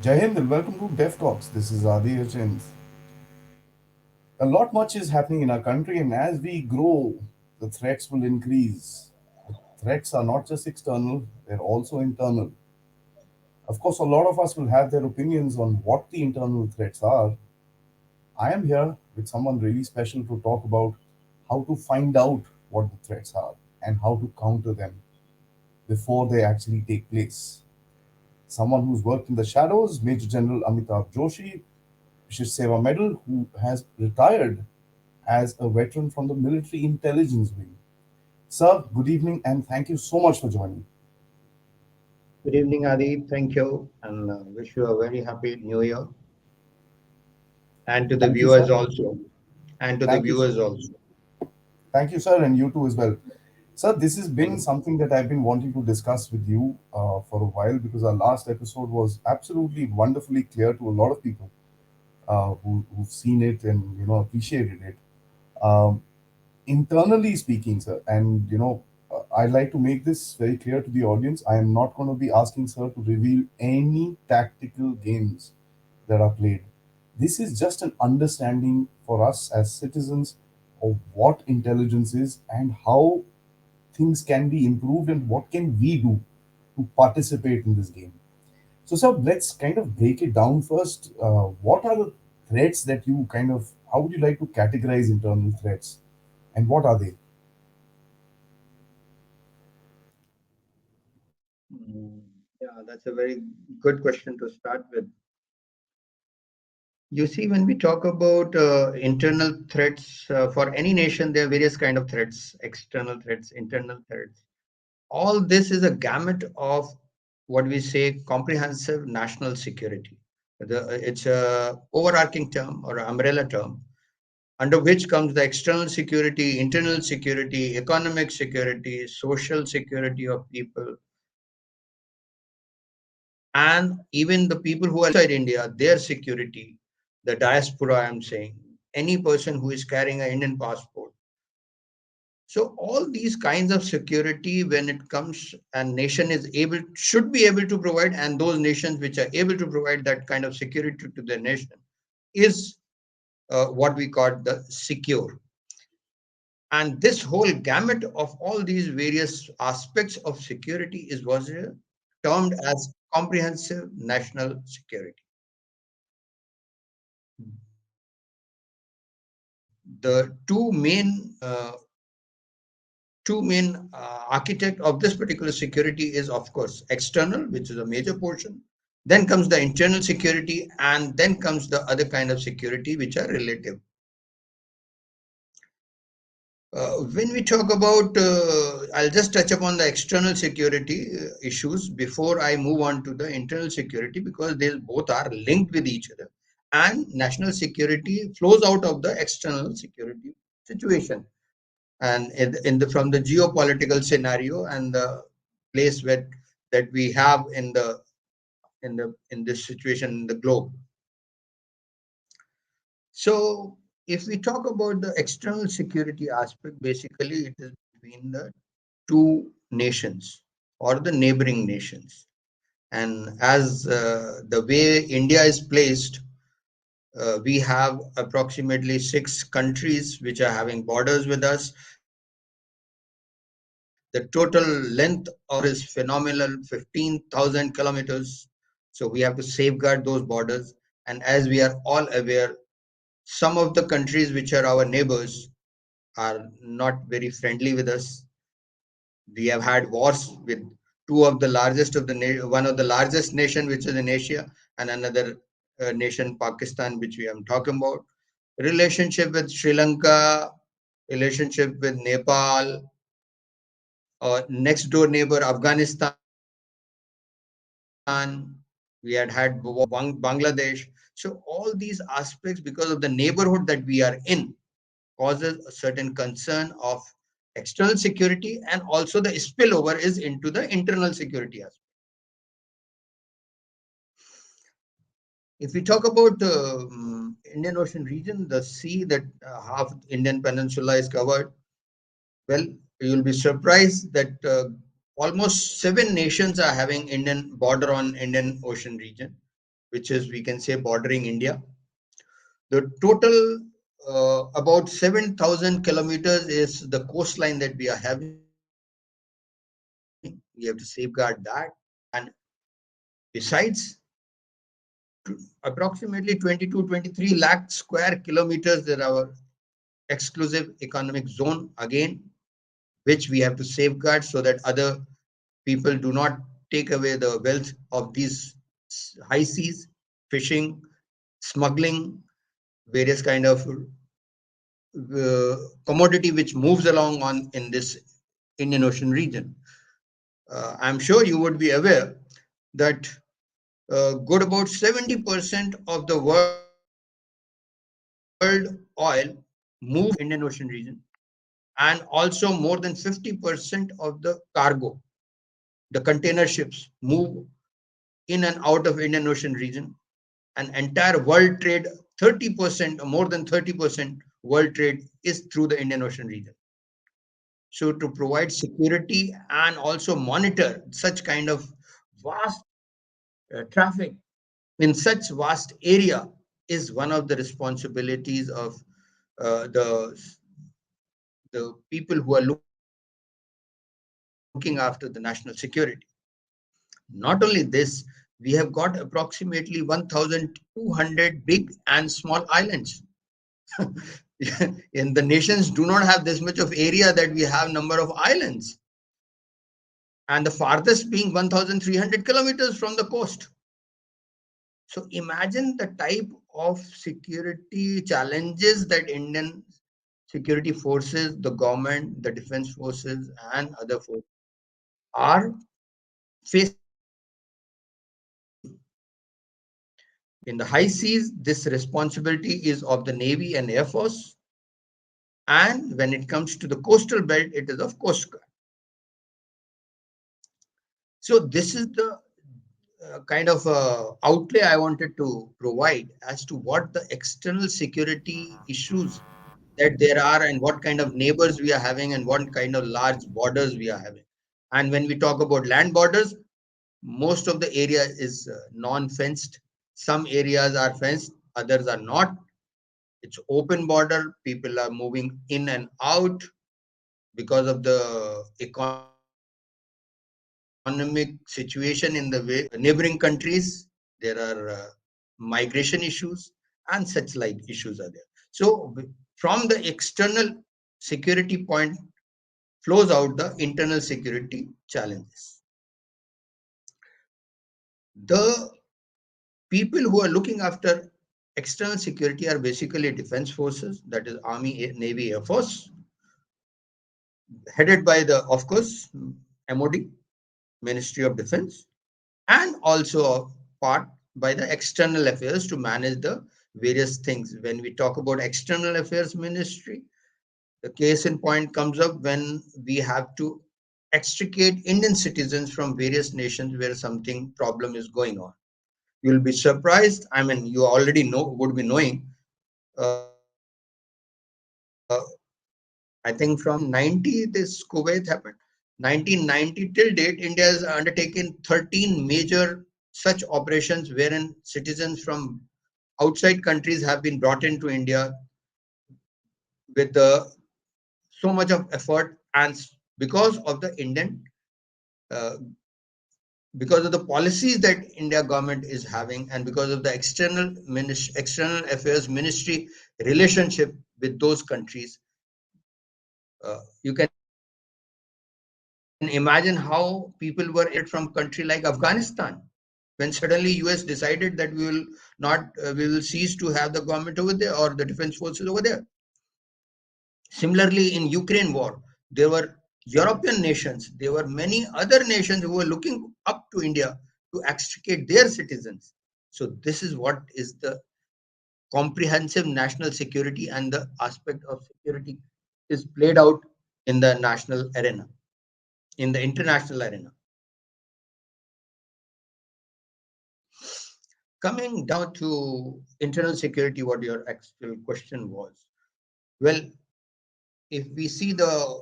Jai Hind and welcome to Dev Talks. This is Aadi. A lot much is happening in our country, and as we grow, the threats will increase. The threats are not just external, they're also internal. Of course, a lot of us will have their opinions on what the internal threats are. I am here with someone really special to talk about how to find out what the threats are and how to counter them before they actually take place. Someone who's worked in the shadows, Major General Amitabh Joshi, Vish Seva Medal, who has retired as a veteran from the military intelligence wing. Sir, good evening and thank you so much for joining. Good evening, Adi. Thank you, and wish you a very happy New Year, and to the Thank you, sir. viewers also, and to the Thank you, sir. viewers also. Thank you, sir, and you too as well. Sir, this has been Thank you. something that I've been wanting to discuss with you for a while because our last episode was absolutely wonderfully clear to a lot of people who've seen it and appreciated it. Um, Internally speaking, sir, and I'd like to make this very clear to the audience. I am not going to be asking sir to reveal any tactical games that are played. This is just an understanding for us as citizens of what intelligence is and how things can be improved and what can we do to participate in this game. So, sir, let's kind of break it down first. What are the threats that you kind of, how would you like to categorize internal threats and what are they? Mm, Yeah, that's a very good question to start with. You see, when we talk about internal threats for any nation, there are various kind of threats: external threats, internal threats. All this is a gamut of what we say comprehensive national security. It's a overarching term or an umbrella term under which comes the external security, internal security, economic security, social security of people, and even the people who are inside India, their security, the diaspora, I'm saying, any person who is carrying an Indian passport. So all these kinds of security, when it comes, and nation is able, should be able to provide, and those nations which are able to provide that kind of security to their nation is what we call the secure. And this whole gamut of all these various aspects of security is was termed as comprehensive national security. The two main architect of this particular security is, of course, external, which is a major portion. Then comes the internal security, and then comes the other kind of security, which are relative. When we talk about, I'll just touch upon the external security issues before I move on to the internal security because they both are linked with each other. And national security flows out of the external security situation. And from the geopolitical scenario and the place where that we have in this situation in the globe. So, if we talk about the external security aspect, basically it is between the two nations or the neighboring nations. And as the way India is placed, we have approximately 6 countries which are having borders with us. The total length of our border is phenomenal, 15,000 kilometers. So we have to safeguard those borders. And as we are all aware, some of the countries which are our neighbors are not very friendly with us. We have had wars with two of the largest of the one of the largest nation which is in Asia, and another nation, Pakistan, which we are talking about. Relationship with Sri Lanka, relationship with Nepal, next door neighbor Afghanistan. We had Bangladesh. So all these aspects, because of the neighborhood that we are in, causes a certain concern of external security, and also the spillover is into the internal security aspect. If we talk about Indian Ocean region, the sea that half Indian peninsula is covered, well, you'll be surprised that almost 7 nations are having Indian border on Indian Ocean region, which is, we can say, bordering India. The total about 7,000 kilometers is the coastline that we are having. We have to safeguard that. And besides, approximately 22, 23 lakh square kilometers, there are exclusive economic zone again, which we have to safeguard so that other people do not take away the wealth of these high seas, fishing, smuggling, various kind of commodity which moves along on in this Indian Ocean region. I'm sure you would be aware that good about 70% of the world oil moves through the Indian Ocean region, and also more than 50% of the cargo, the container ships, move in and out of Indian Ocean region. And entire world trade, 30%, or more than 30% world trade is through the Indian Ocean region. So to provide security and also monitor such kind of vast traffic in such vast area is one of the responsibilities of the people who are looking after the national security. Not only this, we have got approximately 1,200 big and small islands. And the nations do not have this much of area that we have number of islands, and the farthest being 1,300 kilometers from the coast. So imagine the type of security challenges that Indian security forces, the government, the defense forces, and other forces are facing. In the high seas, this responsibility is of the Navy and Air Force. And when it comes to the coastal belt, it is of Coast Guard. So this is the kind of outlay I wanted to provide as to what the external security issues that there are, and what kind of neighbors we are having, and what kind of large borders we are having. And when we talk about land borders, most of the area is non-fenced. Some areas are fenced, others are not. It's open border. People are moving in and out because of the economic situation in the neighboring countries. There are migration issues and such like issues are there. So from the external security point flows out the internal security challenges. The people who are looking after external security are basically defense forces, that is Army, Navy, Air Force, headed by the, of course, MOD, Ministry of Defense, and also part by the external affairs to manage the various things. When we talk about external affairs ministry, the case in point comes up when we have to extricate Indian citizens from various nations where something problem is going on. You'll be surprised. I mean, you already know, would be knowing. I think from 1990, this Kuwait happened. 1990 till date, India has undertaken 13 major such operations wherein citizens from outside countries have been brought into India with so much of effort, and because of the Indian uh, because of the policies that India government is having, and because of the external affairs ministry relationship with those countries, you can imagine how people were evacuated from country like Afghanistan when suddenly US decided that we will cease to have the government over there or the defense forces over there. Similarly, in Ukraine war, there were European nations, there were many other nations who were looking up to India to extricate their citizens. So this is what is the comprehensive national security, and the aspect of security is played out in the national arena, in the international arena. Coming down to internal security, what your actual question was. Well, if we see the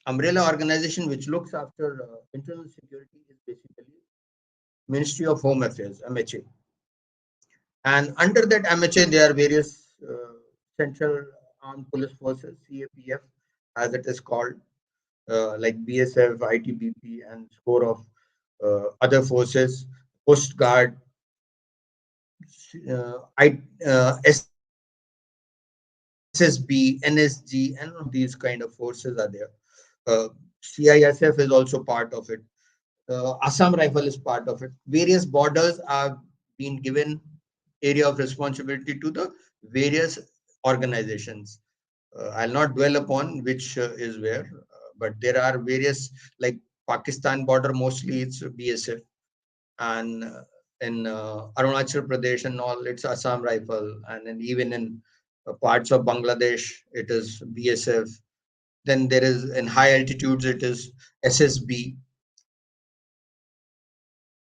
umbrella organization which looks after internal security is basically Ministry of Home Affairs, MHA. And under that MHA, there are various Central Armed Police Forces, CAPF, as it is called, like BSF, ITBP, and score of other forces, Coast Guard, SSB, NSG, and all of these kind of forces are there. Uh, CISF is also part of it. Assam Rifle is part of it. Various borders are being given area of responsibility to the various organizations. I'll not dwell upon which is where, but there are various, like Pakistan border, mostly it's BSF, and in Arunachal Pradesh and all, it's Assam Rifle, and then even in parts of Bangladesh, it is BSF. Then there is in high altitudes, it is SSB.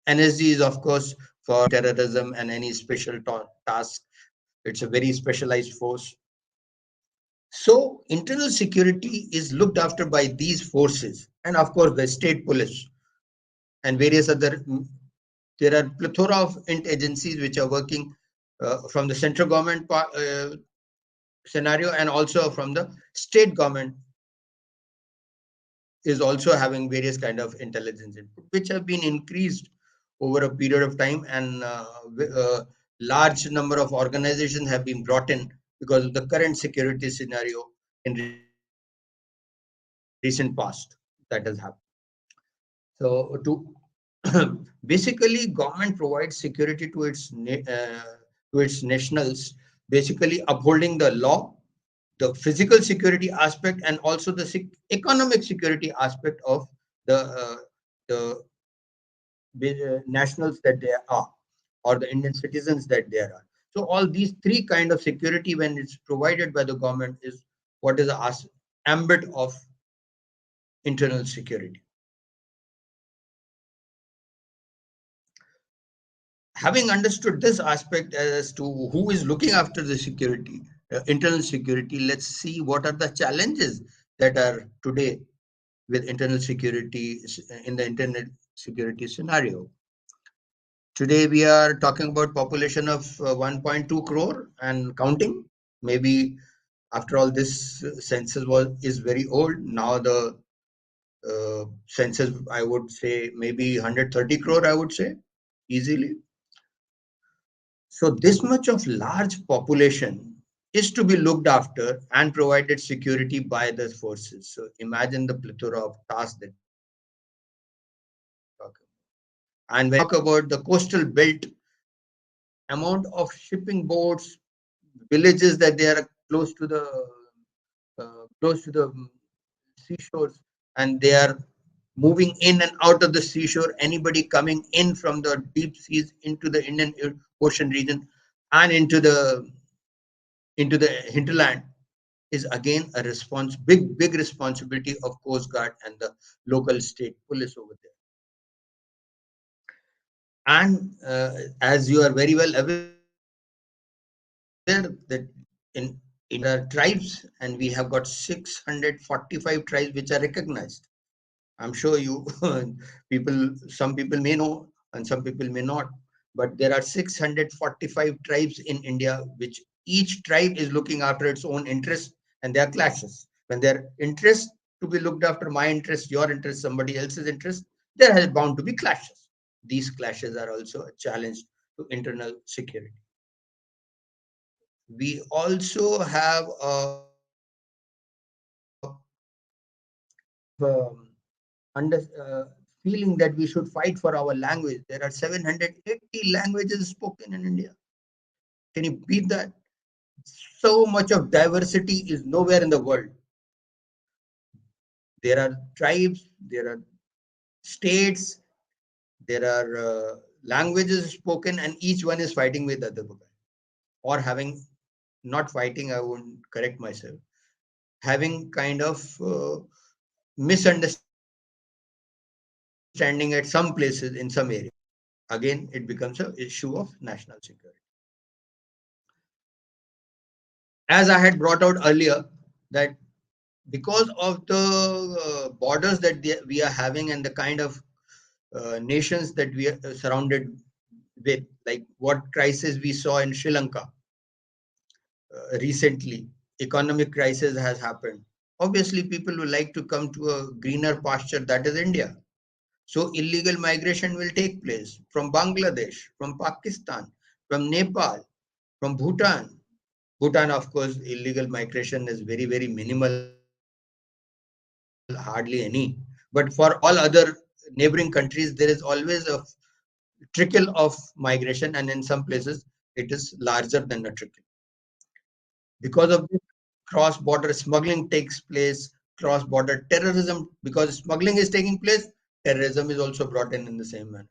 NSG is, of course, for terrorism and any special task. It's a very specialized force. So, internal security is looked after by these forces, and of course, the state police and various other. There are plethora of agencies which are working from the central government scenario, and also from the state government is also having various kind of intelligence input, which have been increased over a period of time, and large number of organizations have been brought in because of the current security scenario in recent past that has happened. So basically, government provides security to its nationals, basically upholding the law, the physical security aspect, and also the economic security aspect of the the nationals that they are, or the Indian citizens that they are. So all these three kind of security, when it's provided by the government, is what is the ambit of internal security. Having understood this aspect as to who is looking after the security, internal security, let's see what are the challenges that are today with internal security in the internet security scenario. Today we are talking about population of 1.2 crore and counting. Maybe after all, this census is very old. Now the census, I would say, maybe 130 crore, I would say, easily. So this much of large population is to be looked after and provided security by the forces. So imagine the plethora of tasks that we are talking about. And when we talk about the coastal belt, amount of shipping boats, villages that they are close to the seashores, and they are moving in and out of the seashore. Anybody coming in from the deep seas into the Indian Ocean region and into the hinterland is again a big responsibility of Coast Guard and the local state police over there. And as you are very well aware that in India there are tribes, and we have got 645 tribes which are recognized. I'm sure you some people may know and some people may not, but there are 645 tribes in India, which each tribe is looking after its own interests, and there are clashes. When their interests to be looked after, my interest, your interest, somebody else's interest, there has bound to be clashes. These clashes are also a challenge to internal security. We also have a kind of under, feeling that we should fight for our language. There are 780 languages spoken in India. Can you beat that? So much of diversity is nowhere in the world. There are tribes, there are states, there are languages spoken, and each one is fighting with the other guy, or having not fighting. I won't correct myself. Having kind of misunderstanding at some places in some areas. Again, it becomes an issue of national security. As I had brought out earlier, that because of the borders that we are having and the kind of nations that we are surrounded with, like what crisis we saw in Sri Lanka recently. Economic crisis has happened. Obviously, people will like to come to a greener pasture, that is India. So illegal migration will take place from Bangladesh, from Pakistan, from Nepal, from Bhutan. Bhutan, of course, illegal migration is very, very minimal, hardly any. But for all other neighboring countries, there is always a trickle of migration, and in some places, it is larger than a trickle. Because of this, cross border smuggling takes place, cross border terrorism, because smuggling is taking place, terrorism is also brought in the same manner.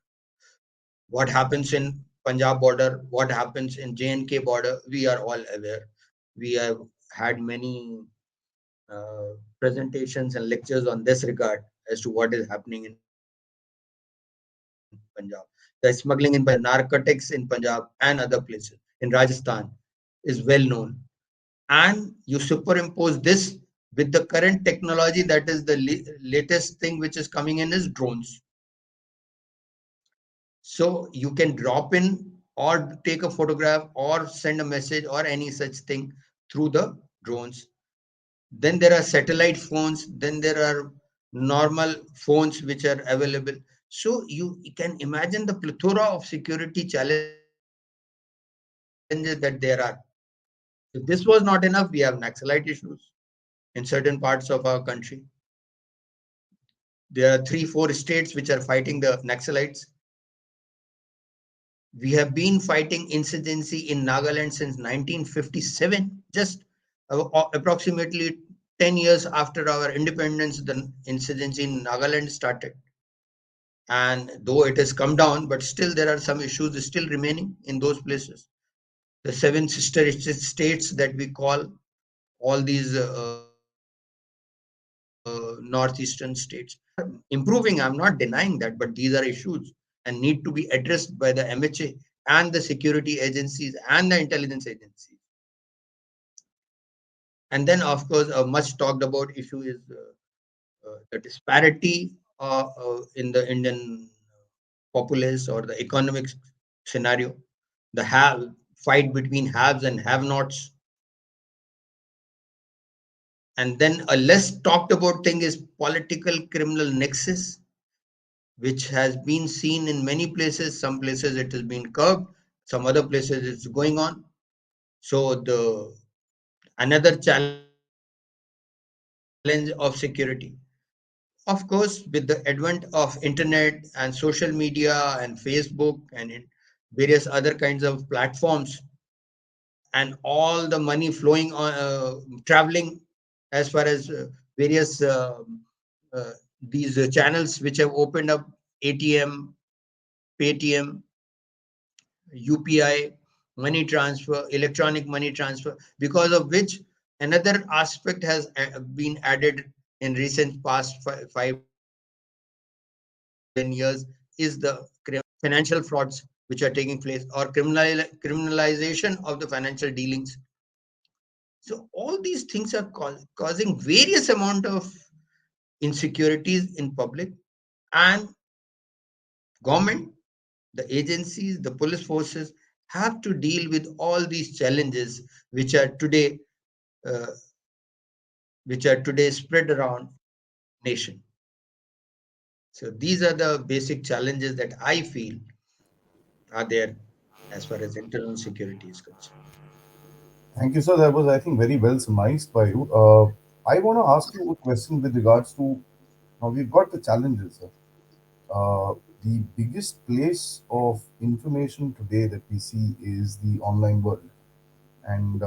What happens in Punjab border, what happens in J&K border, we are all aware. We have had many presentations and lectures on this regard as to what is happening in Punjab. The smuggling in Punjab, the narcotics in Punjab and other places, in Rajasthan, is well known. And you superimpose this with the current technology, that is the latest thing which is coming in is drones. So you can drop in or take a photograph or send a message or any such thing through the drones. Then there are satellite phones, then there are normal phones which are available. So you can imagine the plethora of security challenges that there are. If this was not enough, we have Naxalite issues in certain parts of our country. There are 3, 4 states which are fighting the Naxalites. We have been fighting insurgency in Nagaland since 1957, just approximately 10 years after our independence. The insurgency in Nagaland started. And though it has come down, but still there are some issues still remaining in those places. The seven sister states that we call, all these northeastern states, are improving. I'm not denying that, but these are issues and need to be addressed by the MHA and the security agencies and the intelligence agencies. And then, of course, a much talked about issue is the disparity in the Indian populace or the economic scenario, the have fight between haves and have-nots. And then a less talked about thing is political criminal nexus, which has been seen in many places. Some places it has been curbed, some other places it's going on. So the another challenge of security. Of course, with the advent of internet and social media and Facebook and in various other kinds of platforms, and all the money flowing on traveling, as far as various uh, these channels which have opened up, ATM, Paytm, UPI, money transfer, electronic money transfer, because of which another aspect has been added in recent past 5 to 10 years is the financial frauds which are taking place, or criminalization of the financial dealings. So all these things are causing various amount of insecurities in public, and government, the agencies, the police forces have to deal with all these challenges which are today uh, spread around nation. So these are the basic challenges that I feel are there as far as internal security is concerned. Thank you, sir. That was, I think, very well surmised by you. I want to ask you a question with regards to, now we've got the challenges, sir. Uh, the biggest place of information today that we see is the online world, and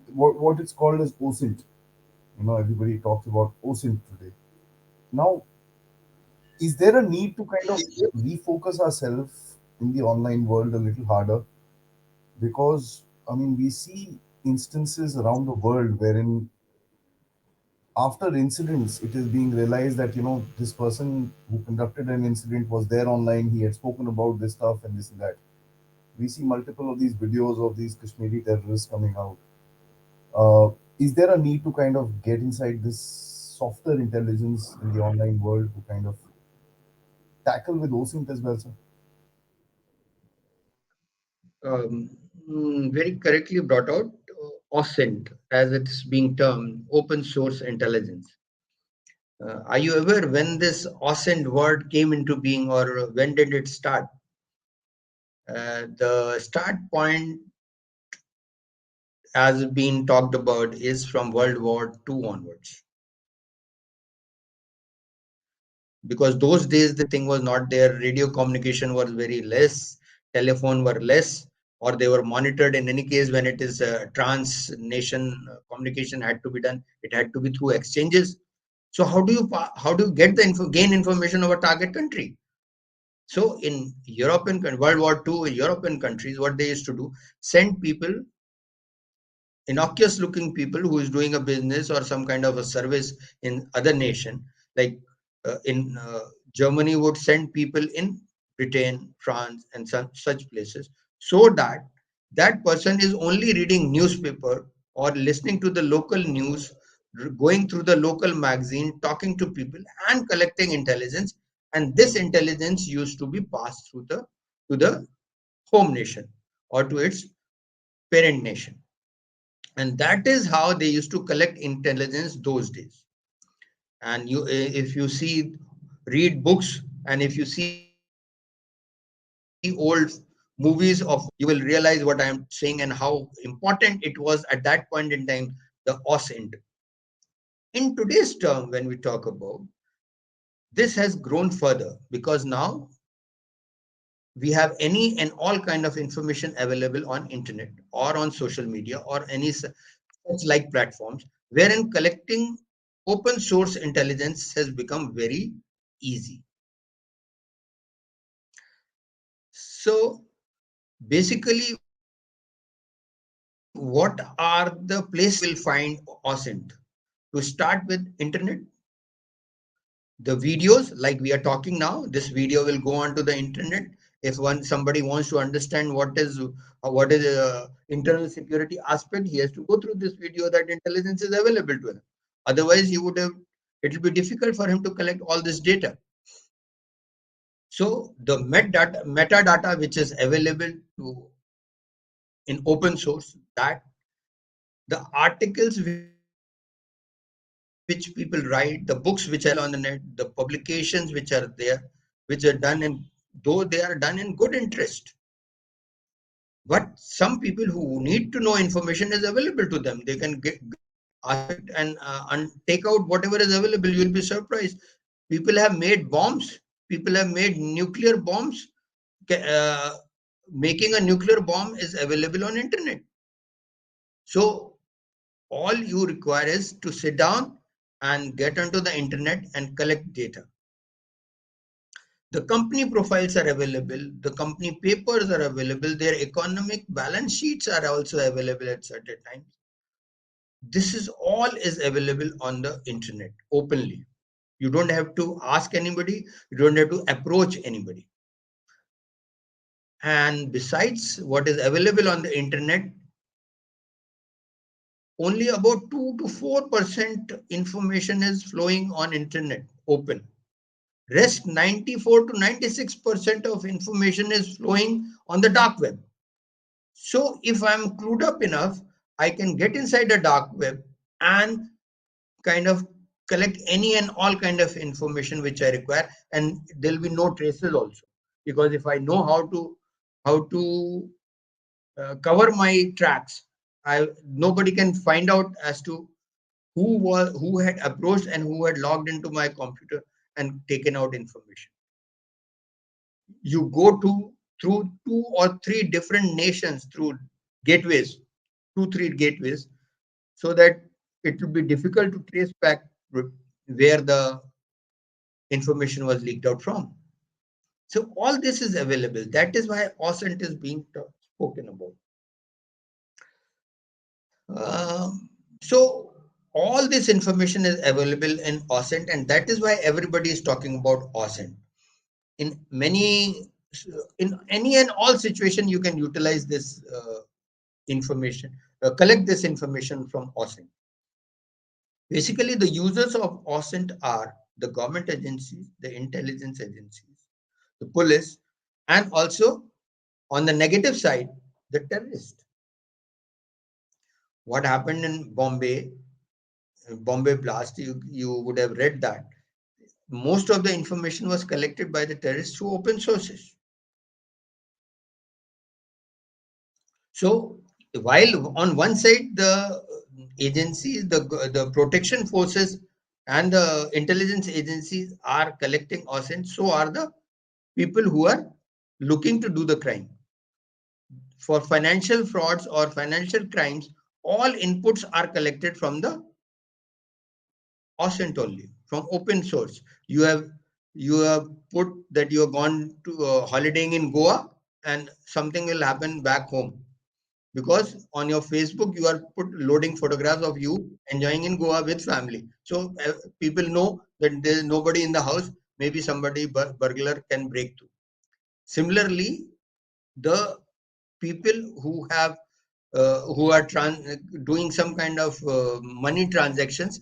what it's called as OSINT. You know, everybody talks about OSINT today. Now, is there a need to kind of refocus ourselves in the online world a little harder? Because, I mean, we see instances around the world wherein after incidents, it is being realized that, you know, this person who conducted an incident was there online, he had spoken about this stuff and this and that. We see multiple of these videos of these Kashmiri terrorists coming out. Uh, is there a need to kind of get inside this softer intelligence in the online world to kind of tackle with OSINT as well, sir? um, very correctly brought out OSINT, as it's being termed, open source intelligence. Are you aware when this OSINT word came into being, or when did it start? The start point, as been talked about, is from World War II onwards, because those days the thing was not there. Radio communication was very less, telephone were less, or they were monitored. In any case, when it is trans nation communication had to be done, it had to be through exchanges. So how do you get the gain information of a target country? So in World War II, in European countries, what they used to do, send people, innocuous looking people who is doing a business or some kind of a service in other nation, like in Germany would send people in Britain, France, and such places, so that that person is only reading newspaper or listening to the local news, going through the local magazine, talking to people and collecting intelligence. And this intelligence used to be passed through the to the home nation or to its parent nation. And that is how they used to collect intelligence those days. And if you see, read books, and if you see old movies of World War II, you will realize what I am saying and how important it was at that point in time, the OSINT. In today's term, when we talk about, this has grown further, because now we have any and all kind of information available on internet or on social media or any such like platforms, wherein collecting open source intelligence has become very easy. So basically, what are the places where you will find OSINT? To start with, internet, the videos like we are talking now. This video will go onto the internet. If somebody wants to understand what is internal security aspect, he has to go through this video. That intelligence is available to him. Otherwise, he would have it will be difficult for him to collect all this data. So the metadata which is available to in open source, that the articles which people write, the books which are available on the net, the publications which are there, which are done in, though they are done in good interest, but some people who need to know information is available to them. They can ask it and take out whatever is available. You will be surprised. People have made bombs. People have made nuclear bombs. Uh, Making a nuclear bomb is available on internet. So all you require is to sit down and get onto the internet and collect data. The company profiles are available, the company papers are available, their economic balance sheets are also available at certain times. This is all is available on the internet openly. You don't have to ask anybody, you don't have to approach anybody. And besides what is available on the internet, only about 2 to 4% information is flowing on internet open. Rest 94 to 96% of information is flowing on the dark web. So if I'm clued up enough, I can get inside the dark web and kind of collect any and all kind of information which I require, and there'll be no traces also. Because if I know how to cover my tracks, I nobody can find out as to who had approached and who had logged into my computer and taken out information. You go to through two or three different nations through gateways, 2 3 gateways, so that it will be difficult to trace back where the information was leaked out from. So all this is available. That is why OSINT is being spoken about. So all this information is available in OSINT, and that is why everybody is talking about OSINT. In many, in any and all situation, you can utilize this information, collect this information from OSINT. Basically, the users of OSINT are the government agencies, the intelligence agencies, the police, and also on the negative side, the terrorist. What happened in Bombay blast, you would have read that. Most of the information was collected by the terrorists through open sources. So while on one side the agencies, the protection forces and the intelligence agencies are collecting OSINT, so are the people who are looking to do the crime. For financial frauds or financial crimes, all inputs are collected from the OSINT only, from open source. You have put that you have gone to holidaying in Goa, and something will happen back home, because on your Facebook you are put loading photographs of you enjoying in Goa with family. So people know that there is nobody in the house. Maybe somebody burglar can break through. Similarly, the people who are doing some kind of money transactions,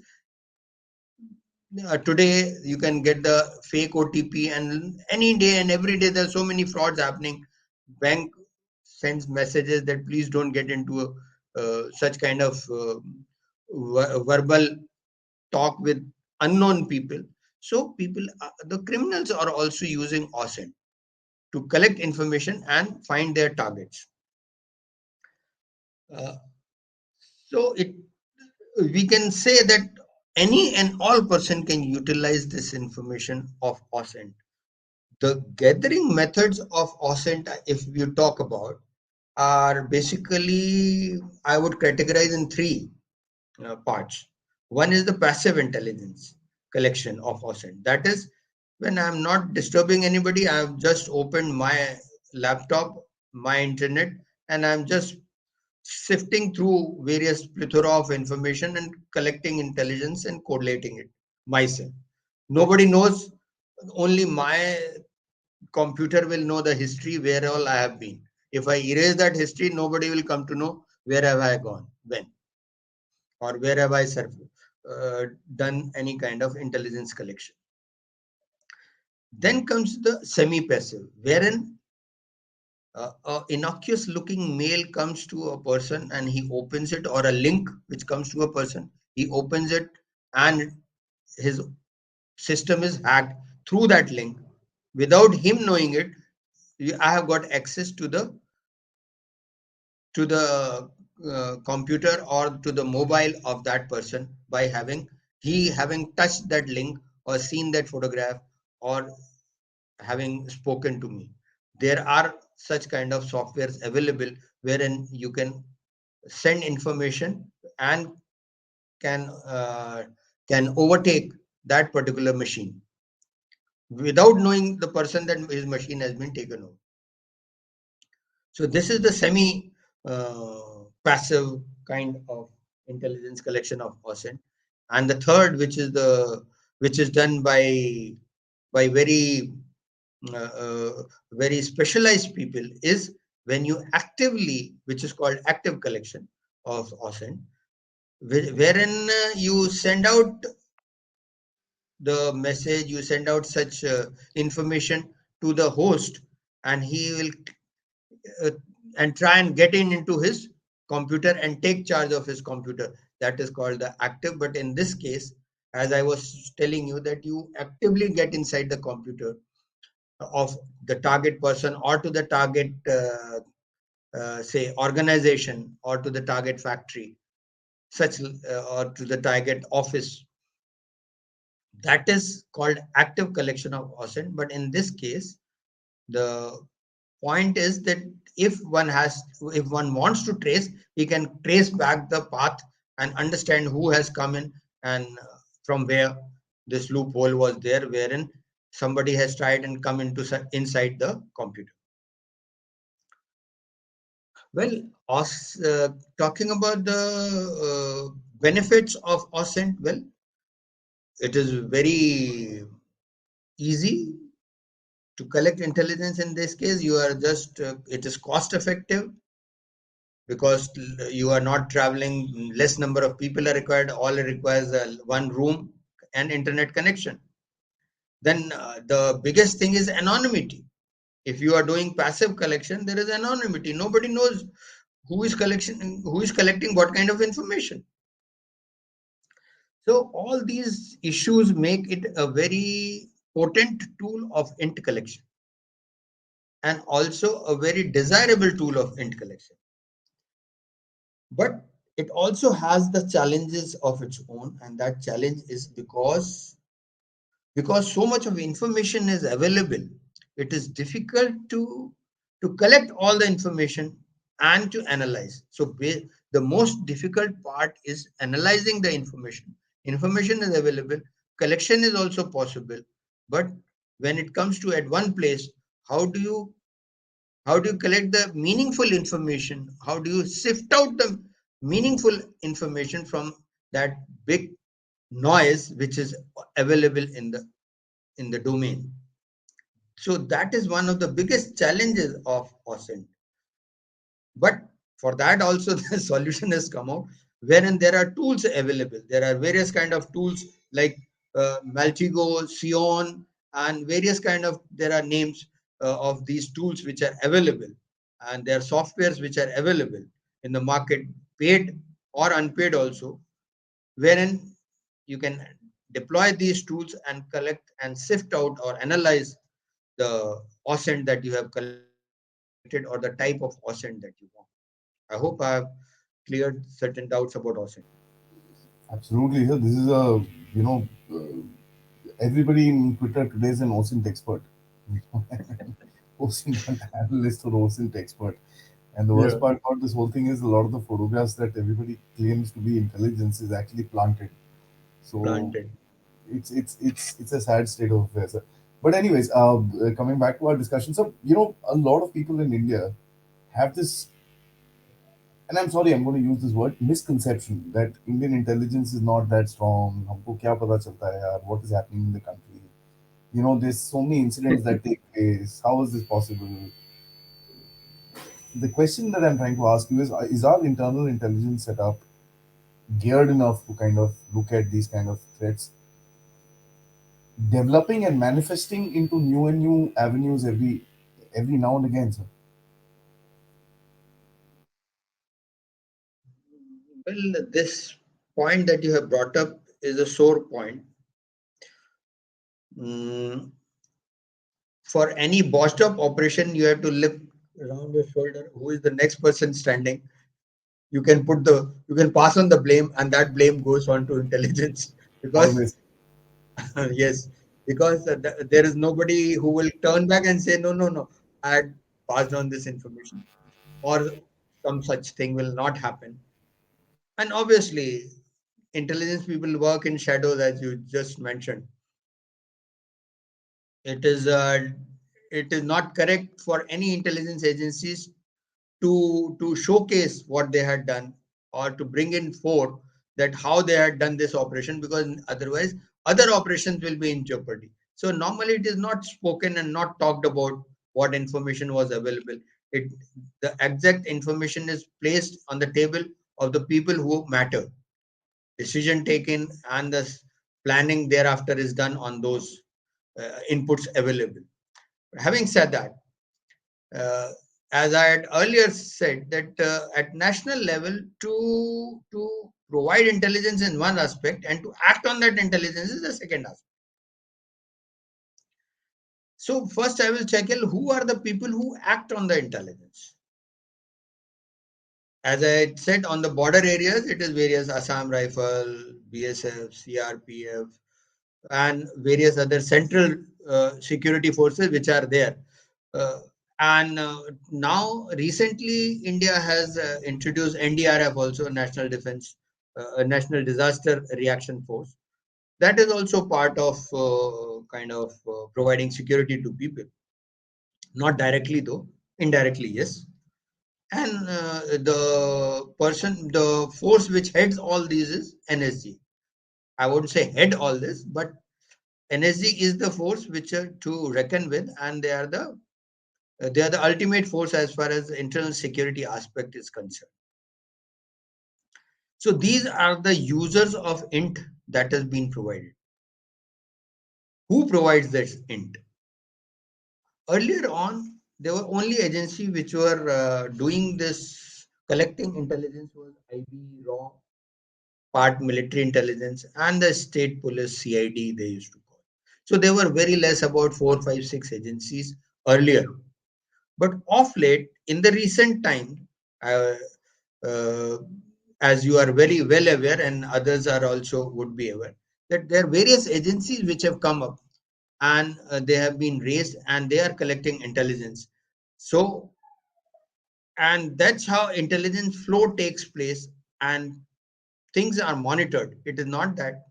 today you can get the fake OTP, and any day and every day there's so many frauds happening. Bank sends messages that please don't get into such kind of verbal talk with unknown people. So people, the criminals are also using OSINT to collect information and find their targets. Uh, so we can say that any and all person can utilize this information of OSINT. The gathering methods of OSINT, if you talk about, are basically, I would categorize in three parts. One is the passive intelligence collection of OSINT. That is, when I'm not disturbing anybody, I've just opened my laptop, my internet, and I'm just sifting through various plethora of information and collecting intelligence and collating it myself. Nobody knows, only my computer will know the history where all I have been. If I erase that history, nobody will come to know where have I gone, when, or where have I done any kind of intelligence collection. Then comes the semi-passive, wherein a innocuous looking mail comes to a person and he opens it, or a link which comes to a person, he opens it, and his system is hacked through that link. Without him knowing it, I have got access to the computer or to the mobile of that person by having touched that link or seen that photograph or having spoken to me. There are such kind of softwares available wherein you can send information and can uh, can overtake that particular machine without knowing the person that his machine has been taken over. So this is the semi passive kind of intelligence collection of OSINT. And the third, which is done by very specialized people, is when you actively, which is called active collection of OSINT, wherein you send out the message, you send out such information to the host, and he will uh, and try and get into his computer and take charge of his computer. That is called the active. But in this case, as I was telling you, that you actively get inside the computer of the target person, or to the target say organization, or to the target factory, such or to the target office. That is called active collection of OSINT. But in this case, the point is that if one wants to trace, he can trace back the path and understand who has come in, and from where this loophole was there, wherein somebody has tried and come into inside the computer. Well, talking about the benefits of OSINT, well, it is very easy to collect intelligence. In this case, you are just it is cost effective, because you are not traveling, less number of people are required, all it requires one room and internet connection. Then the biggest thing is anonymity. If you are doing passive collection, there is anonymity. Nobody knows who is collecting what kind of information. So all these issues make it a very potent tool of int collection, and also a very desirable tool of int collection. But it also has the challenges of its own, and that challenge is because so much of information is available, it is difficult to collect all the information and to analyze. So the most difficult part is analyzing the information. Information is available, collection is also possible, but when it comes to at one place, how do you how do you collect the meaningful information? How do you sift out the meaningful information from that big noise which is available in the domain? So that is one of the biggest challenges of OSINT. But for that also the solution has come out, wherein there are tools available. There are various kind of tools like Maltigo, Sion, and various kind of there are names of these tools which are available, and there are softwares which are available in the market, paid or unpaid also, wherein you can deploy these tools and collect and sift out or analyze the OSINT that you have collected or the type of OSINT that you want. I hope I have cleared certain doubts about OSINT. Absolutely, sir. This is a, you know, everybody in Twitter today is an OSINT expert. OSINT analyst or OSINT expert. And the Yeah. worst part about this whole thing is a lot of the photographs that everybody claims to be intelligence is actually planted. So Planted. it's a sad state of affairs. But anyways, coming back to our discussion, so a lot of people in India have this, and I'm sorry, I'm going to use this word, misconception that Indian intelligence is not that strong. हमको क्या पता चलता है यार? What is happening in the country? There's so many incidents that take place. How is this possible? The question that I'm trying to ask you is our internal intelligence setup geared enough to kind of look at these kind of threats, developing and manifesting into new and new avenues every now and again, sir? Well, this point that you have brought up is a sore point. Mm, for any botched up operation, you have to look around your shoulder. Who is the next person standing? You can pass on the blame, and that blame goes on to intelligence because Always. yes, because there is nobody who will turn back and say no, no, no. I had passed on this information, or some such thing will not happen. And obviously, intelligence people work in shadows, as you just mentioned. It is uh, it is not correct for any intelligence agencies to showcase what they had done or to bring in forth that how they had done this operation, because otherwise other operations will be in jeopardy. So normally it is not spoken and not talked about what information was available. It The exact information is placed on the table of the people who matter. Decision taken and the planning thereafter is done on those inputs available. Having said that, uh, as I had earlier said, that at national level, to provide intelligence in one aspect and to act on that intelligence is the second aspect. So first, I will check who are the people who act on the intelligence. As I said, on the border areas, it is various Assam Rifle, BSF, CRPF, and various other central security forces which are there. Uh, and now, recently, India has introduced NDRF, also National Defense, National Disaster Reaction Force. That is also part of kind of providing security to people. Not directly, though, indirectly, yes. And the force which heads all these is NSG. I wouldn't say head all this, but NSG is the force which are to reckon with, and they are the ultimate force as far as the internal security aspect is concerned. So these are the users of int that has been provided. Who provides this int? Earlier on, There were only agencies which were doing this collecting intelligence was IB, RAW, part military intelligence, and the state police CID they used to call. So there were very less, about four, five, six agencies earlier. But of late, in the recent time, uh, uh, as you are very well aware, and others are also would be aware, that there are various agencies which have come up, and they have been raised and they are collecting intelligence. So, and that's how intelligence flow takes place, and things are monitored. It is not that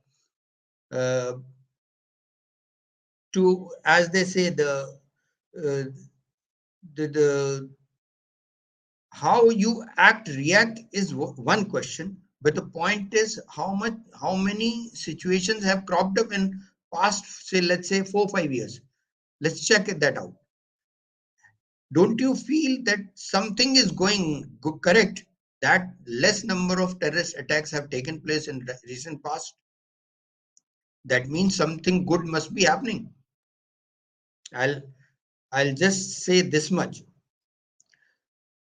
uh, to, as they say, uh, the how you act react is one question, but the point is how many situations have cropped up in past, say, let's say 4 5 years. Let's check that out. Don't you feel that something is going correct, that less number of terrorist attacks have taken place in recent past? That means something good must be happening. I'll i'll just say this much.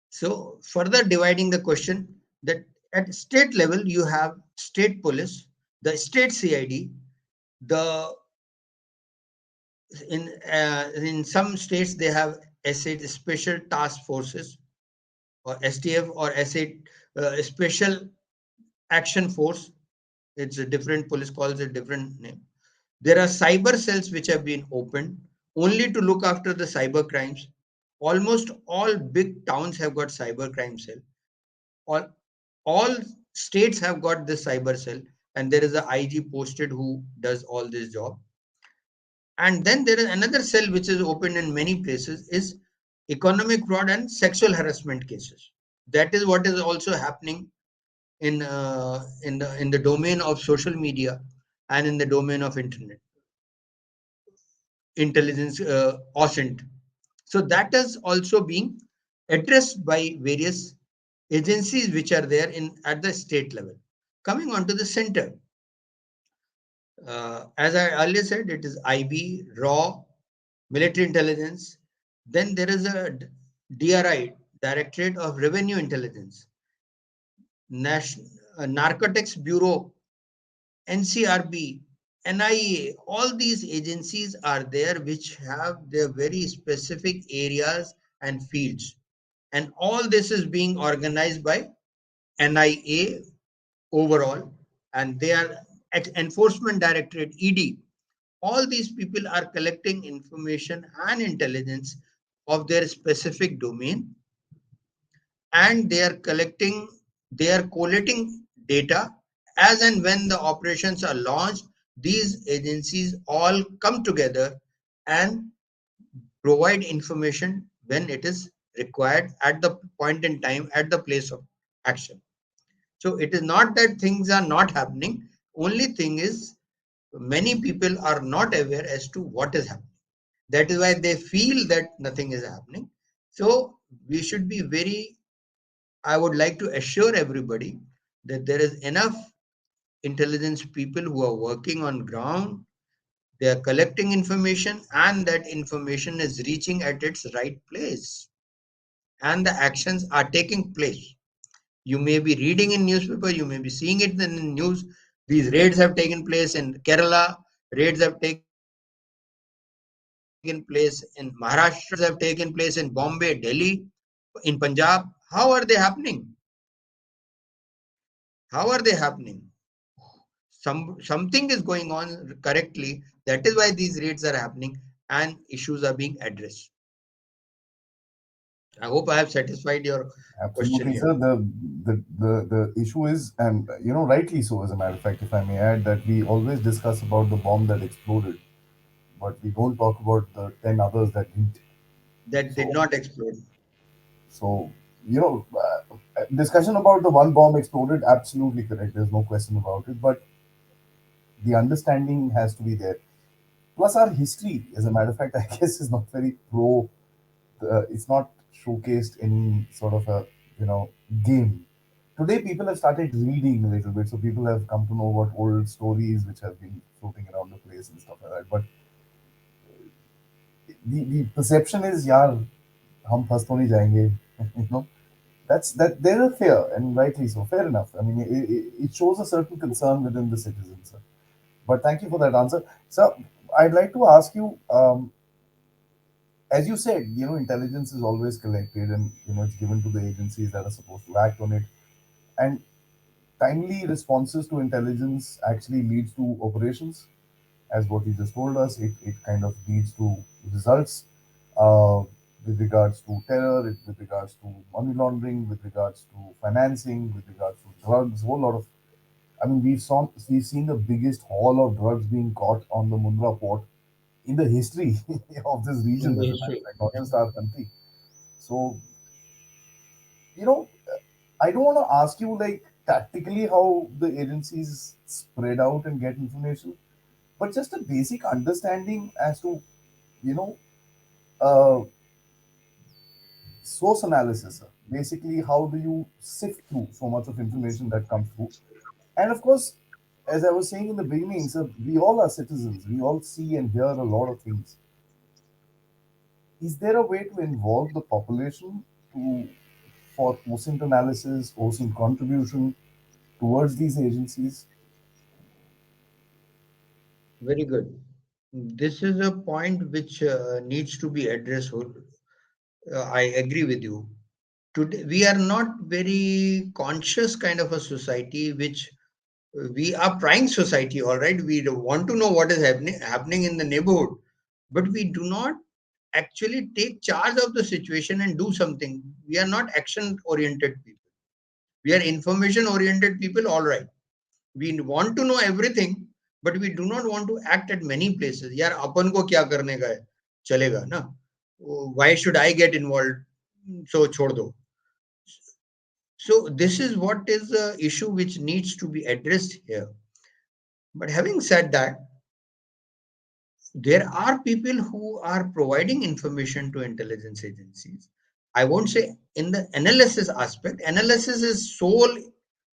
So further dividing the question, that at state level you have state police, the state CID, the in some states they have SAT, special task forces, or STF, or SAT, special action force. It's a different, police calls it different name. There are cyber cells which have been opened only to look after the cyber crimes. Almost all big towns have got cyber crime cell. All all states have got this cyber cell, and there is a IG posted who does all this job. And then there is another cell which is open in many places, is economic fraud and sexual harassment cases. That is what is also happening in the domain of social media and in the domain of internet intelligence, OSINT. So that is also being addressed by various agencies which are there in at the state level. Coming on to the center, as I earlier said, it is IB, RAW, military intelligence. Then there is a DRI, Directorate of Revenue Intelligence, National Narcotics Bureau, NCRB, NIA. All these agencies are there which have their very specific areas and fields. And all this is being organized by NIA overall, and they are at Enforcement Directorate, ED. All these people are collecting information and intelligence of their specific domain, and they are collating data as and when the operations are launched. These agencies all come together and provide information when it is required at the point in time, at the place of action. So it is not that things are not happening. Only thing is, many people are not aware as to what is happening. That is why they feel that nothing is happening. So we should be very, I would like to assure everybody that there is enough intelligence people who are working on ground. They are collecting information, and that information is reaching at its right place, and the actions are taking place. You may be reading in newspaper, you may be seeing it in news. These raids have taken place in Kerala, raids have taken place in Maharashtra, raids have taken place in Bombay, Delhi, in Punjab. How are they happening? How are they happening? Something is going on correctly. That is why these raids are happening and issues are being addressed. I hope I have satisfied your question Absolutely, here. sir. The issue is, and rightly so, as a matter of fact, if I may add, that we always discuss about the bomb that exploded, but we don't talk about the 10 others that didn't. That did So, not explode. so discussion about the one bomb exploded, absolutely correct. There's no question about it. But the understanding has to be there. Plus, our history, as a matter of fact, I guess, is not very pro. It's not showcased any sort of a you know game. Today, people have started reading a little bit, so people have come to know about old stories which have been floating around the place and stuff like that. But the perception is, yeah, हम फंस तो नहीं जाएंगे. You know, that there's a fear, and rightly so. Fair enough. I mean, it shows a certain concern within the citizens. Sir. But thank you for that answer. So I'd like to ask you, as you said, intelligence is always collected, and it's given to the agencies that are supposed to act on it. And timely responses to intelligence actually leads to operations, as what you just told us. It kind of leads to results, uh, with regards to terror, with regards to money laundering, with regards to financing, with regards to drugs, whole lot of. I mean, we've seen the biggest haul of drugs being caught on the Mundra port in the history of this in region, the as a matter of history. fact, not Yeah. just our country. So, you know, I don't want to ask you like tactically how the agencies spread out and get information, but just a basic understanding as to, you know, uh, source analysis. Sir. Basically, how do you sift through so much of information that comes through? And of course, as I was saying in the beginning, sir, we all are citizens. We all see and hear a lot of things. Is there a way to involve the population to for OSINT analysis, OSINT contribution towards these agencies? Very good. This is a point which needs to be addressed. I agree with you. Today, we are not very conscious kind of a society, which we are prying society, all right. We want to know what is happening in the neighborhood, but we do not actually take charge of the situation and do something. We are not action oriented people. We are information oriented people, all right. We want to know everything, but we do not want to act at many places. यार अपन को क्या करने का है, चलेगा ना. Why should I get involved? So छोड़ दो. So this is what is the issue which needs to be addressed here. But having said that, there are people who are providing information to intelligence agencies. I won't say in the analysis aspect. Analysis is sole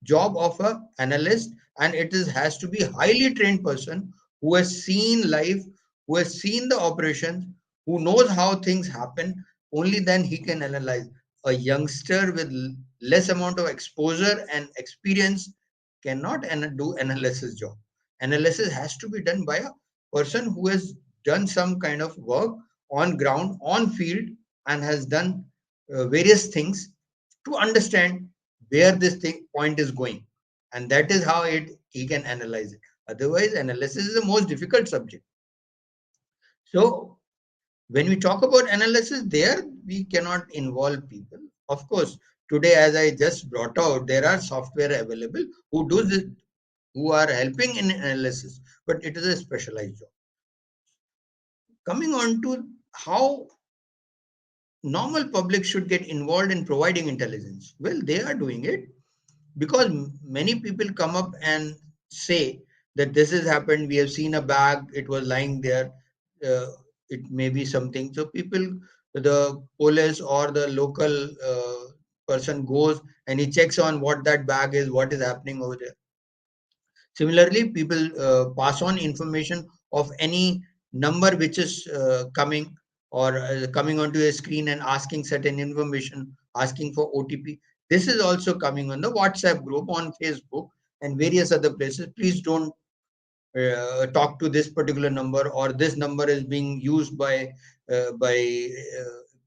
job of a analyst, and it is has to be highly trained person who has seen life, who has seen the operations, who knows how things happen. Only then he can analyze. A youngster with less amount of exposure and experience cannot do analysis job. Analysis has to be done by a person who has done some kind of work on ground, on field, and has done various things to understand where this thing point is going, and that is how it he can analyze it. Otherwise, analysis is the most difficult subject. So when we talk about analysis, there we cannot involve people. Of course, today, as I just brought out, there are software available who do this, who are helping in analysis, but it is a specialized job. Coming on to how normal public should get involved in providing intelligence. Well, they are doing it because many people come up and say that this has happened. We have seen a bag, it was lying there. Uh, it may be something. So people, the police or the local person goes and he checks on what that bag is, what is happening over there. Similarly, people pass on information of any number which is coming or coming onto a screen and asking certain information, asking for OTP. This is also coming on the WhatsApp group, on Facebook, and various other places. Please don't talk to this particular number, or this number is being used by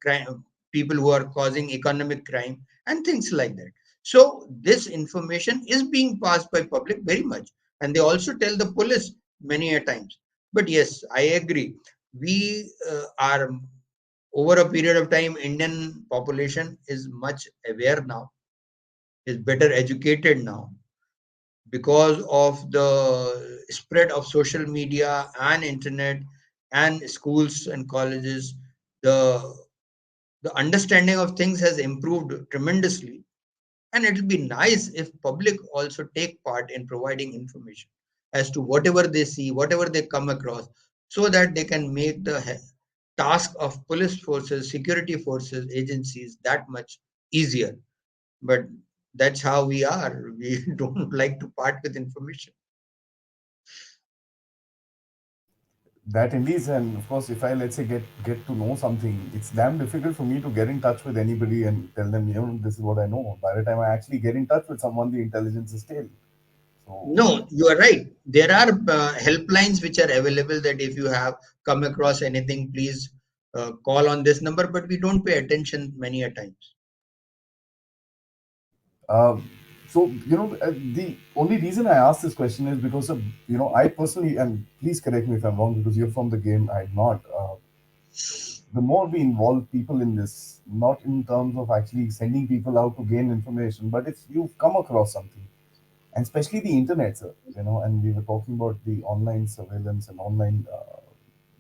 crime, people who are causing economic crime and things like that. So this information is being passed by public very much, and they also tell the police many a times. But yes, I agree, we are over a period of time, Indian population is much aware now, is better educated now, because of the spread of social media and internet and schools and colleges. The the understanding of things has improved tremendously, and it will be nice if public also take part in providing information as to whatever they see, whatever they come across, so that they can make the task of police forces, security forces, agencies that much easier. But that's how we are. We don't like to part with information. That indeed, and of course, if I, let's say, get to know something, it's damn difficult for me to get in touch with anybody and tell them, this is what I know. By the time I actually get in touch with someone, the intelligence is stale. So, No, you are right. There are helplines which are available that if you have come across anything, please call on this number, but we don't pay attention many a times. um, the only reason I asked this question is because of, I personally, and please correct me if I'm wrong, because you're from the game, I'm not. The more we involve people in this, not in terms of actually sending people out to gain information, but if you've come across something, and especially the internet, sir, and we were talking about the online surveillance and online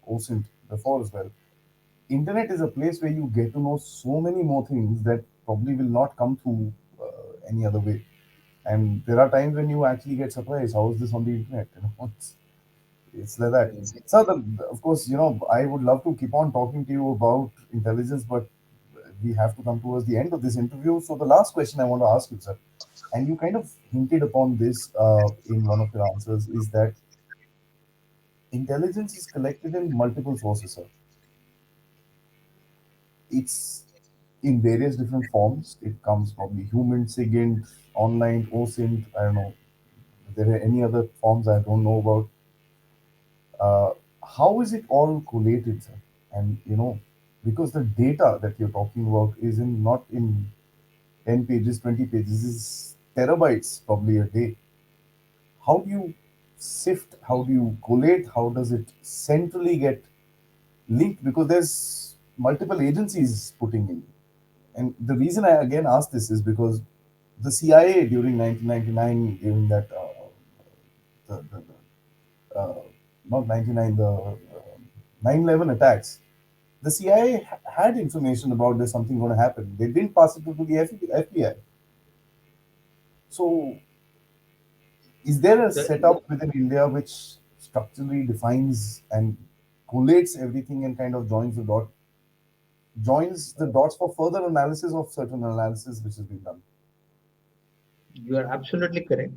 OSINT before as well. Internet is a place where you get to know so many more things that probably will not come through any other way. And there are times when you actually get surprised. How is this on the internet? It's like that. Yes. So, of course, I would love to keep on talking to you about intelligence, but we have to come towards the end of this interview. So, the last question I want to ask you, sir, and you kind of hinted upon this in one of your answers, is that intelligence is collected in multiple sources, sir. It's in various different forms. It comes probably human, SIGINT, online, OSINT. I don't know. If there are any other forms I don't know about. Uh, how is it all collated, sir? And because the data that you're talking about is in not in 10 pages, 20 pages, is terabytes probably a day. How do you sift? How do you collate? How does it centrally get linked? Because there's multiple agencies putting in. And the reason I again ask this is because the CIA during 1999, during that the not 99, the 9/11 attacks, the CIA had information about there's something going to happen. They didn't pass it to the FBI. So, is there a The, setup within India which structurally defines and collates everything and kind of joins the dots for further analysis of certain analysis which has been done? you are absolutely correct.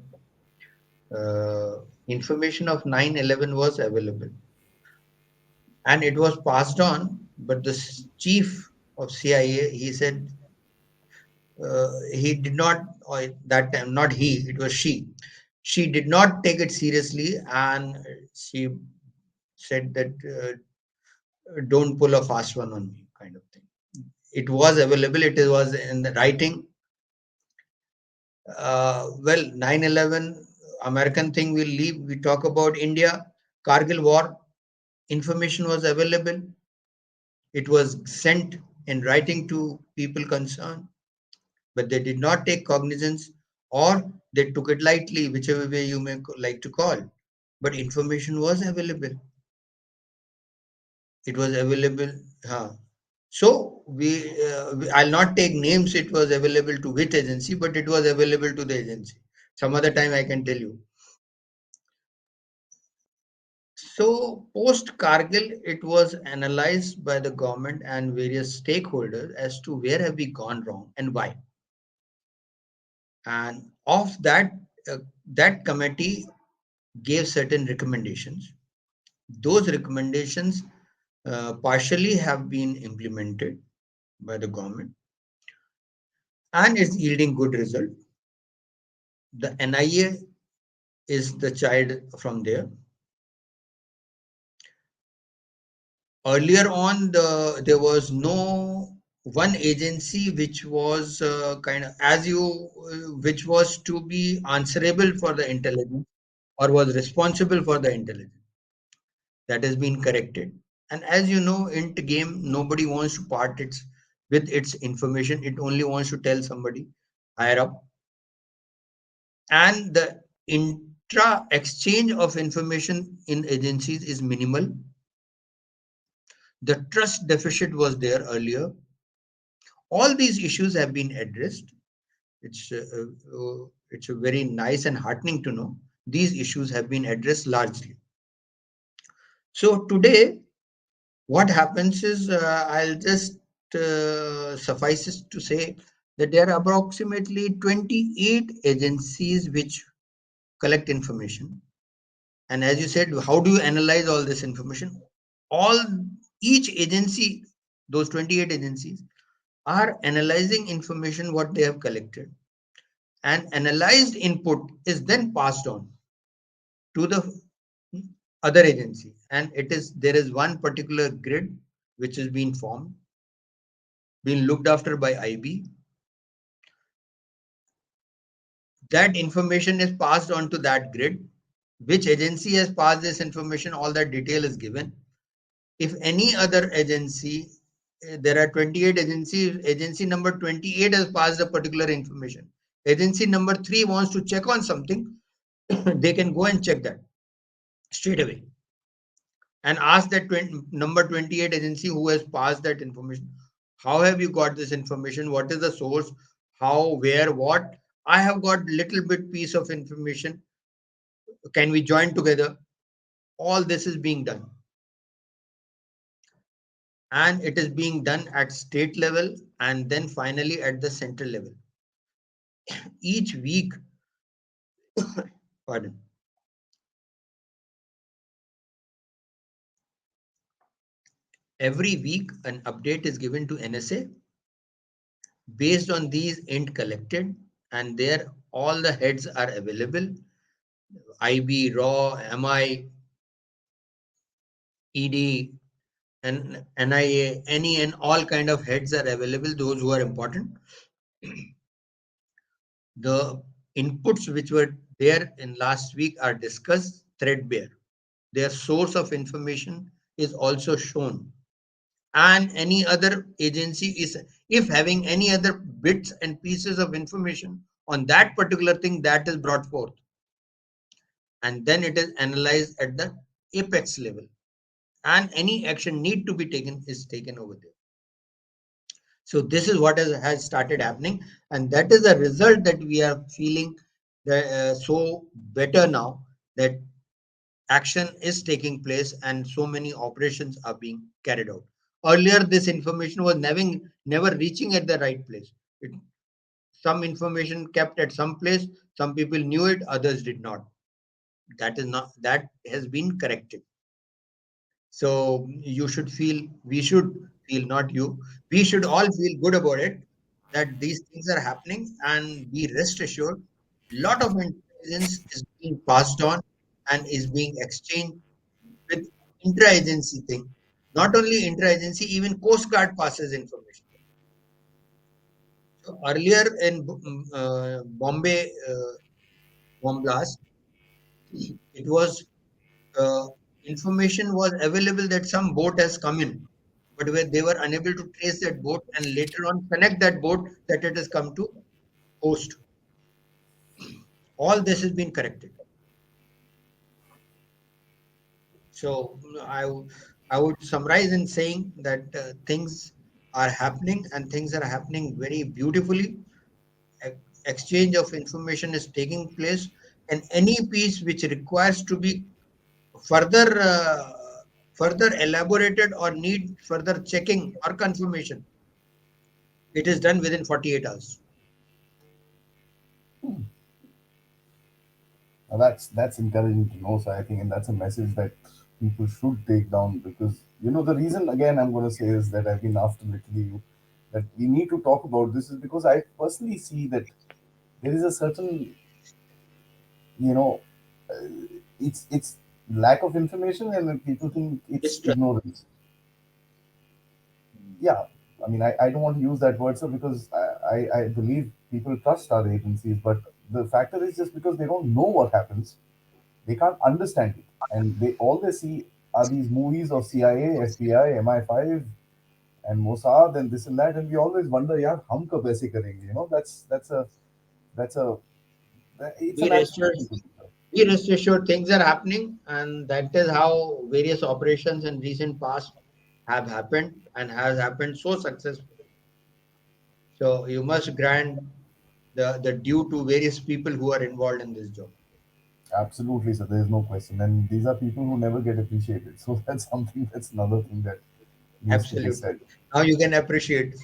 Information of 9/11 was available and it was passed on, but the chief of CIA, he said he did not, or that time, not he, it was she. She did not take it seriously and she said that don't pull a fast one on me, kind of thing. It was available, it was in the writing. Well, 9/11, American thing will leave. We talk about India, Kargil war, information was available. It was sent in writing to people concerned, but they did not take cognizance or they took it lightly, whichever way you may like to call. But information was available. It was available. Huh. So I'll not take names. It was available to which agency, but it was available to the agency. Some other time I can tell you. So post Kargil, it was analyzed by the government and various stakeholders as to where have we gone wrong and why. And of that, that committee gave certain recommendations. Those recommendations partially have been implemented by the government and is yielding good result. The NIA is the child from there. Earlier on, there was no one agency which was kind of as you which was to be answerable for the intelligence or was responsible for the intelligence. That has been corrected. And as you know, in the game, nobody wants to part its with its information. It only wants to tell somebody higher up. And the intra exchange of information in agencies is minimal. The trust deficit was there earlier. All these issues have been addressed. It's a very nice and heartening to know these issues have been addressed largely. So today, what happens is I'll just suffice it to say that there are approximately 28 agencies which collect information, And as you said, how do you analyze all this information? All Each agency, those 28 agencies, are analyzing information what they have collected, and analyzed input is then passed on to the other agency, and there is one particular grid which has been formed, been looked after by IB. That information is passed on to that grid. Which agency has passed this information, all that detail is given. If any other agency, there are 28 agencies, agency number 28 has passed a particular information, agency number 3 wants to check on something, they can go and check that straight away and ask that number 28 agency who has passed that information, how have you got this information, what is the source, how, where, what, I have got little bit piece of information, can we join together? All this is being done, and it is being done at state level and then finally at the central level. Each week, pardon, every week an update is given to NSA based on these int collected, and there all the heads are available. IB, RAW, MI, ED, and NIA, any and all kind of heads are available, those who are important. The inputs which were there in last week are discussed threadbare. Their source of information is also shown. And any other agency is, if having any other bits and pieces of information on that particular thing, that is brought forth. And then it is analyzed at the apex level. And any action need to be taken is taken over there. So this is what has started happening, and that is the result that we are feeling so better now, that action is taking place and so many operations are being carried out. Earlier, this information was never reaching at the right place. It, some information kept at some place, some people knew it, others did not. That has been corrected. So you should feel, we should feel, not you, we should all feel good about it, that these things are happening, and be rest assured, lot of intelligence is being passed on and is being exchanged with intra-agency thing. Not only intra-agency, even Coast Guard passes information. So earlier in Bombay bomb blast, it was uh, information was available that some boat has come in, but where they were unable to trace that boat and later on connect that boat that it has come to coast. All this has been corrected. So I would summarize in saying that things are happening, and things are happening very beautifully. Exchange of information is taking place, and any piece which requires to be further further elaborated or need further checking or confirmation, it is done within 48 hours. Now that's encouraging to know. So I think, and that's a message that people should take down, because the reason again I'm going to say is that I've been after literally you, that we need to talk about this is because I personally see that there is a certain you know uh, it's lack of information, and then people think it's Distrust. ignorance. Yeah, I mean, I don't want to use that word, sir, because I believe people trust our agencies, but the factor is just because they don't know what happens, they can't understand it, and they all they see are these movies of CIA, FBI, MI5, and Mossad, and this and that, and we always wonder, yeah, hum kab aise karenge? That's a it's a Be rest natural assured, thing to do, sir. be rest assured, things are happening, and that is how various operations in recent past have happened and has happened so successfully. So you must grant the due to various people who are involved in this job. Absolutely, sir. There is no question, and these are people who never get appreciated. So that's something. That's another thing that needs to be Absolutely. said. Now you can appreciate.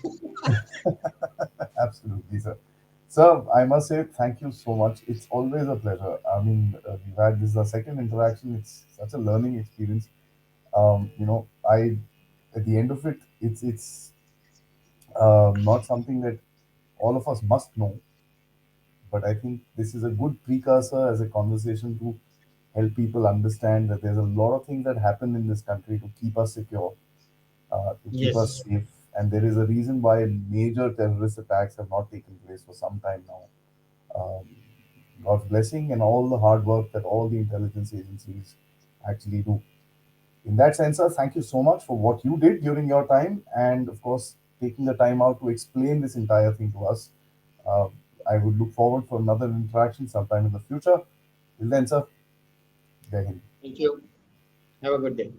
Absolutely, sir. Sir, I must say thank you so much. It's always a pleasure. I mean, we've had this is the second interaction. It's such a learning experience. I at the end of it, it's not something that all of us must know, but I think this is a good precursor as a conversation to help people understand that there's a lot of things that happen in this country to keep us secure, to keep us Yes. safe, and there is a reason why major terrorist attacks have not taken place for some time now. Um, God's blessing and all the hard work that all the intelligence agencies actually do. In that sense, sir, thank you so much for what you did during your time and, of course, taking the time out to explain this entire thing to us. Uh, I would look forward for another interaction sometime in the future. Till then, sir, Jai Hind. Thank you. Have a good day.